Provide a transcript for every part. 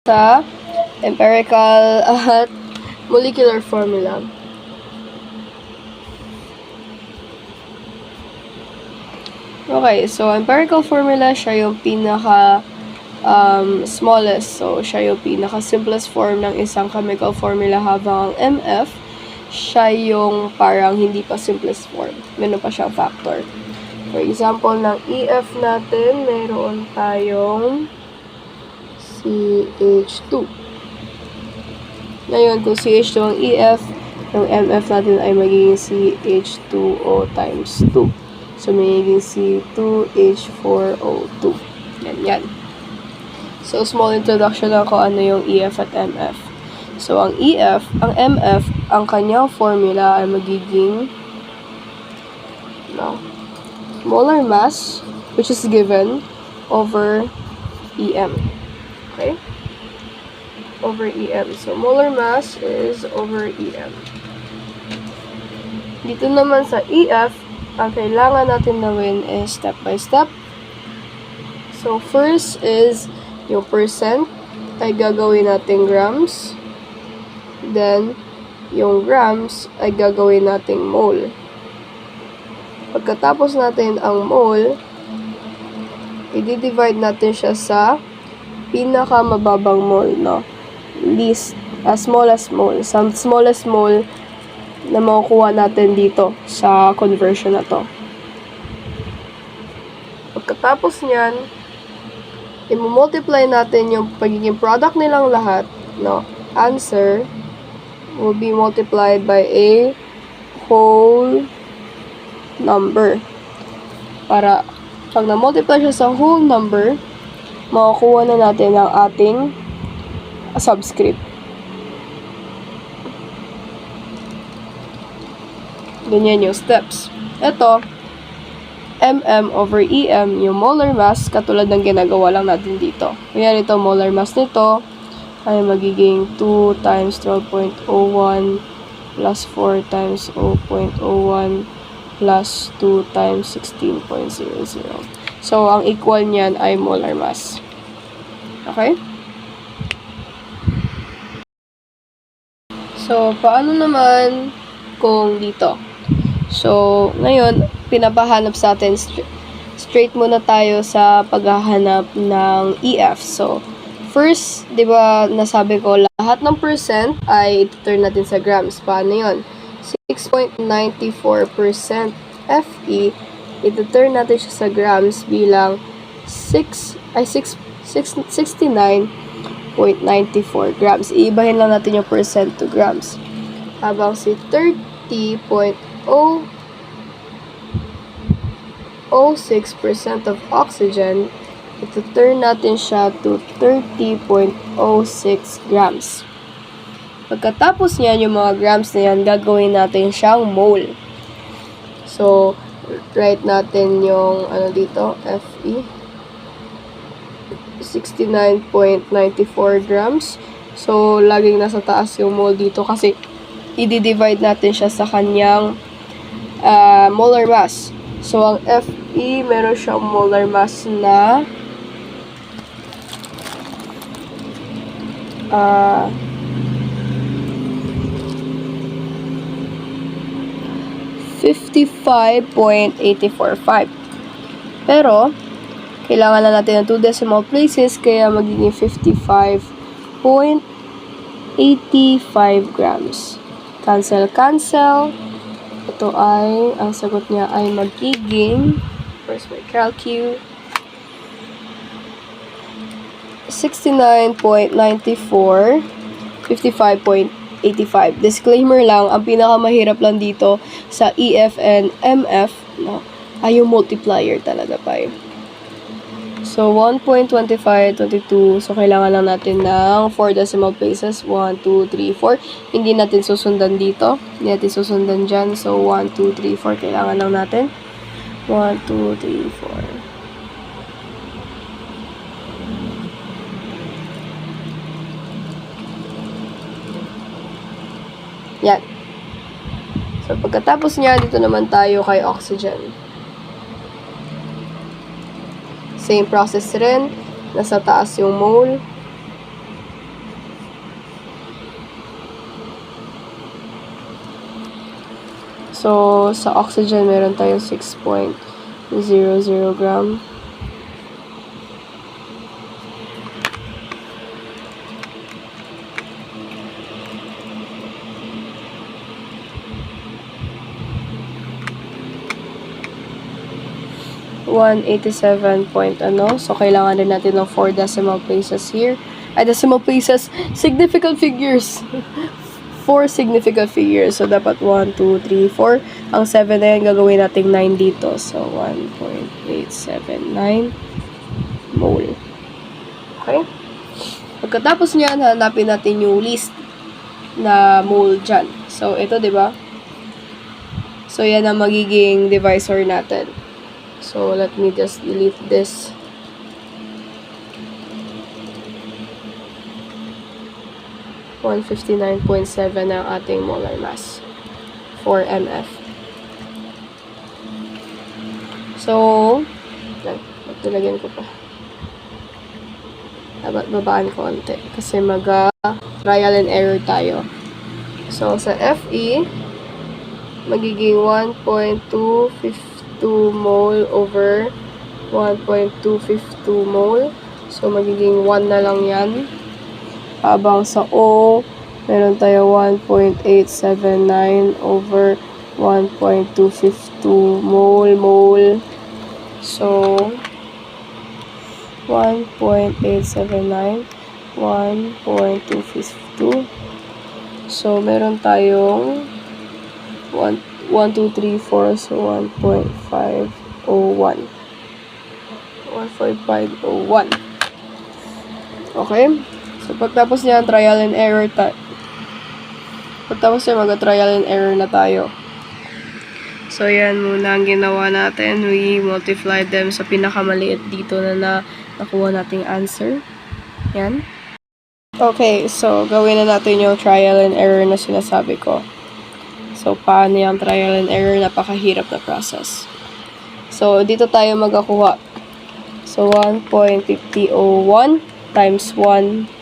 sa empirical at molecular formula. Okay, so empirical formula, siya yung pinaka smallest. So, siya yung pinaka simplest form ng isang chemical formula, habang ang MF, siya yung parang hindi pa simplest form. Meron pa siyang factor. For example, ng EF natin, mayroon tayong CH2. Ngayon, kung CH2 ang EF, yung MF natin ay magiging CH2O times 2. So, magiging C2H4O2. Yan. So, small introduction lang kung ano yung EF at MF. So, ang MF, ang kanyang formula ay magiging molar mass, which is given, over EM. Okay? Over EM. So, molar mass is over EM. Dito naman sa EF, ang kailangan natin gawin is step by step. So, first is yung percent ay gagawin natin grams. Then, yung grams ay gagawin nating mole. Pagkatapos natin ang mole, i-divide natin siya sa pinakamababang mole, no? Smallest mole. Sa smallest mole na makukuha natin dito sa conversion na to. Pagkatapos niyan, i-multiply natin yung pagiging product nilang lahat, no? Answer will be multiplied by a whole number. Para pag na-multiply siya sa whole number, makukuha na natin ang ating subscript. Ganyan yung steps. Ito, MM over EM, yung molar mass, katulad ng ginagawa lang natin dito. Kaya ito, molar mass nito ay magiging 2 times 12.01 plus 4 times 0.01 plus 2 times 16.00. So, ang equal niyan ay molar mass. Okay? So, paano naman kung dito? So, ngayon, pinapahanap sa atin, straight muna tayo sa paghahanap ng EF. So, first, di ba, nasabi ko, lahat ng percent ay ituturn natin sa grams. Paano yun? 6.94% Fe, ituturn natin siya sa grams bilang 69.94 grams. Iibahin lang natin yung percent to grams. Habang si 30.06% of oxygen, ituturn natin siya to 30.06 grams. Pagkatapos niyan, yung mga grams na yan, gagawin natin siyang mole. So, write natin yung, dito, Fe. 69.94 grams. So, laging nasa taas yung mole dito kasi i-divide natin siya sa kanyang molar mass. So, ang Fe, meron siyang molar mass na 55.845. Pero, kailangan na natin ng 2 decimal places, kaya magiging 55.85 grams. Cancel. Ito ay, ang sagot niya ay magiging, first my calcu, 69.94, 55.85. Disclaimer lang, ang pinakamahirap lang dito sa EF and MF, no, ay yung multiplier talaga pa. So, 1.2522. So, kailangan lang natin ng 4 decimal places. 1, 2, 3, 4. Hindi natin susundan dito. Hindi natin susundan dyan. So, 1, 2, 3, 4. Kailangan lang natin. 1, 2, 3, 4. Yan. So, pagkatapos niya, dito naman tayo kay oxygen. Same process rin. Nasa taas yung mole. So, sa oxygen, meron tayong 6.00 gram. So kailangan din natin ng 4 decimal places here. Decimal places, significant figures. 4 significant figures. So, dapat 1, 2, 3, 4. Ang 7 na yan, gagawin natin 9 dito. So, 1.879 mole. Okay? Pagkatapos niyan, hanapin natin yung least na mole dyan. So, ito, di ba? So, yan ang magiging divisor natin. So, let me just delete this. .59.7 ang ating molar mass for MF. So, magtulagyan ko pa. Dapat babaan ko konti kasi trial and error tayo. So, sa FE, magiging 1.252 mole over 1.252 mole. So, magiging 1 na lang yan. Habang sa O, meron tayo 1.879 over 1.252 mole. So, 1.879, 1.252. So, meron tayong 1, 2, 3, 4, so 1.501. 1.501. Okay? So, pagtapos niya, trial and error pagtapos niya, mag-trial and error na tayo. So, yan muna ang ginawa natin. We multiplied them sa pinakamaliit dito na nakuha nating answer. Yan. Okay, so, gawin na natin yung trial and error na sinasabi ko. So, paano yung trial and error? Napakahirap na process. So, dito tayo magkakuha. So, 1.5001 times 1.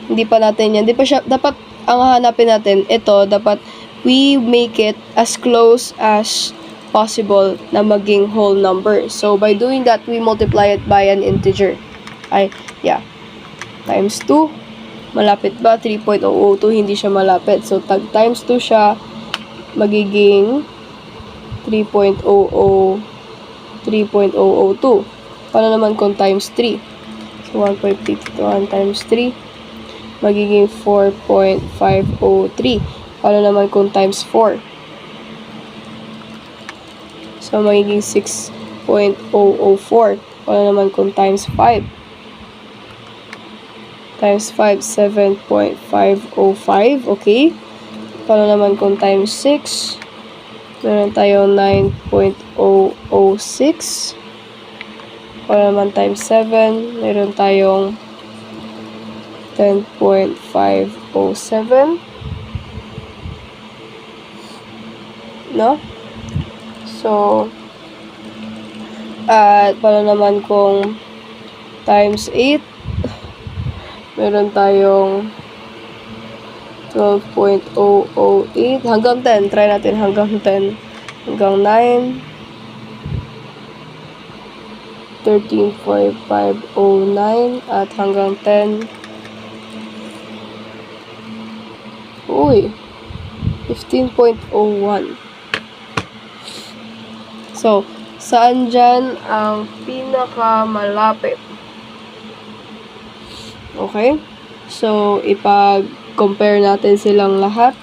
Hindi pa natin yan. Hindi pa siya, dapat, ang hahanapin natin, ito, dapat, we make it as close as possible na maging whole number. So, by doing that, we multiply it by an integer. Times 2. Malapit ba? 3.002, hindi siya malapit. So, times 2 siya, magiging 3.002. Paano naman kung times 3? So, 1.51 times 3. Magiging 4.503. Paano naman kung times 4? So, magiging 6.004. Paano naman kung times 5? Times 5, 7.505. Okay. Paano naman kung times 6? Meron tayong 9.006. Paano naman times 7? Meron tayong 10.507. No? So, at paano naman kung times 8? Meron tayong 12.008 hanggang 10. Try natin hanggang 10. Hanggang 9. 13.509 at hanggang 10. Uy, 15.01. So, saan dyan ang pinakamalapit? Okay? So, ipag-compare natin silang lahat.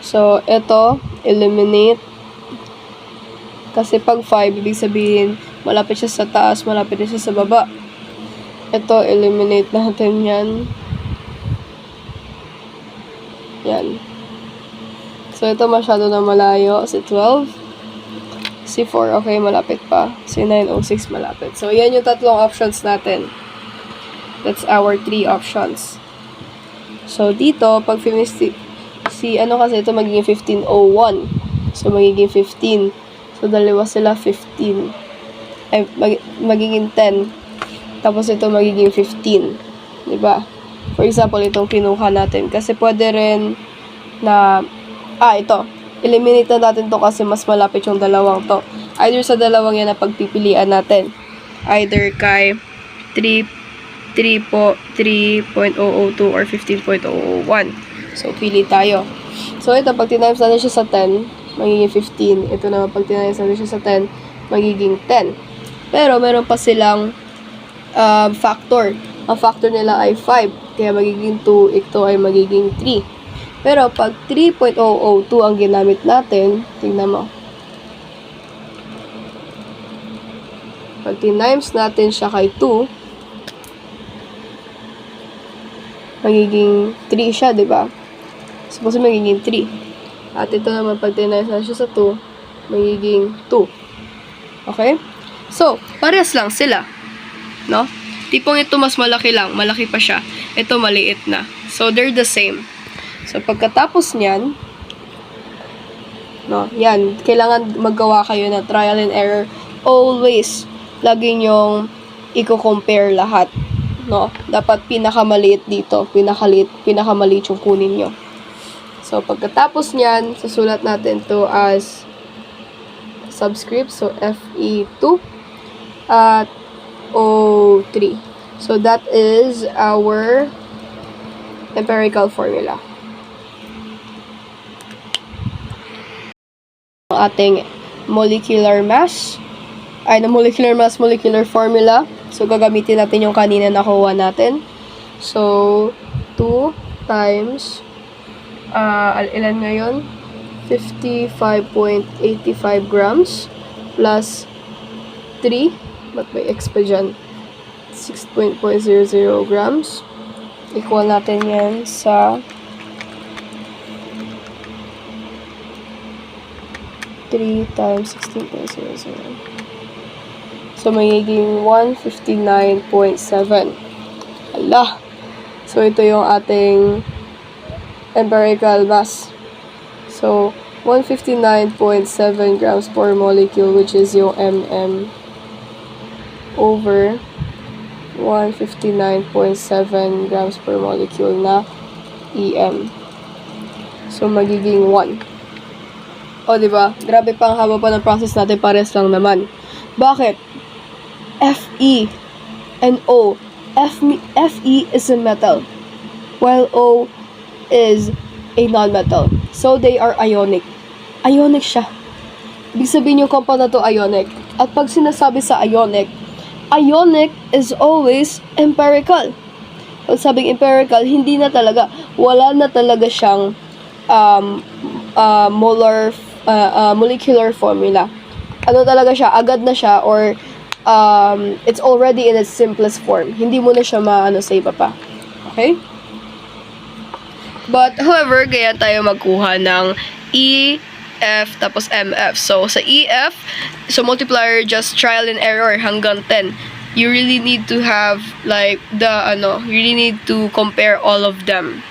So, ito, eliminate. Kasi pag 5, ibig sabihin, malapit siya sa taas, malapit siya sa baba. Ito, eliminate natin yan. Yan. So, ito masyado na malayo. Si 12. Si 4, okay, malapit pa. Si 906, malapit. So, yan yung tatlong options natin. That's our 3 options. So, dito, pag finish kasi ito magiging 1501. So, magiging 15. So, dalawa sila 15. Ay, magiging 10. Tapos ito magiging 15. Diba? For example, itong kinuha natin. Kasi pwede rin na, ito. Eliminate na natin to kasi mas malapit yung dalawang to. Either sa dalawang yan na pagpipilian natin. Either kay 3.002 or 15.001. So, pili tayo. So, ito, pag tinimes natin siya sa 10, magiging 15. Ito naman, pag tinimes natin siya sa 10, magiging 10. Pero, meron pa silang factor. Ang factor nila ay 5. Kaya magiging 2, ito ay magiging 3. Pero pag 3.002 ang ginamit natin, tingnan mo. Pag tinimes natin siya kay 2, magiging 3 siya, di ba? Suppose magiging 3. At ito naman, pag tinimes natin siya sa 2, magiging 2. Okay? So, parehas lang sila. No? Tipong ito mas malaki lang. Malaki pa siya. Ito maliit na. So, they're the same. So, pagkatapos niyan, no, yan. Kailangan maggawa kayo na trial and error. Always, lagi nyong i-compare lahat. No? Dapat pinakamaliit dito. Pinakamaliit yung kunin nyo. So, pagkatapos niyan, susulat natin to as subscript. So, FE2 at O3. So, that is our empirical formula. Ang ating molecular formula. So, gagamitin natin yung kanina nakuha natin. So, 2 times, ilan ngayon? 55.85 grams plus 3. Ba't may X pa dyan? 6.00 grams. Equal natin yan sa 3 times 16.00. So, magiging 159.7. Ala! So, ito yung ating empirical mass. So, 159.7 grams per molecule, which is yung mm over 159.7 grams per molecule na EM. So, magiging 1. O, diba? Grabe pa ang haba pa ng process natin. Pares lang naman. Bakit? Fe and O. Fe is a metal, while O is a non-metal. So, they are ionic. Ionic siya. Ibig sabihin yung compound na to ionic. At pag sinasabi sa ionic is always empirical. Pag sabing empirical, hindi na talaga, wala na talaga siyang molecular formula. Ano talaga siya, agad na siya, or it's already in its simplest form. Hindi mo na siya maano sa iba pa. Okay? But, however, kaya tayo magkuha ng E, F, tapos MF. So, sa EF, so multiplier, just trial and error hanggang 10. You really need to have, like, you really need to compare all of them.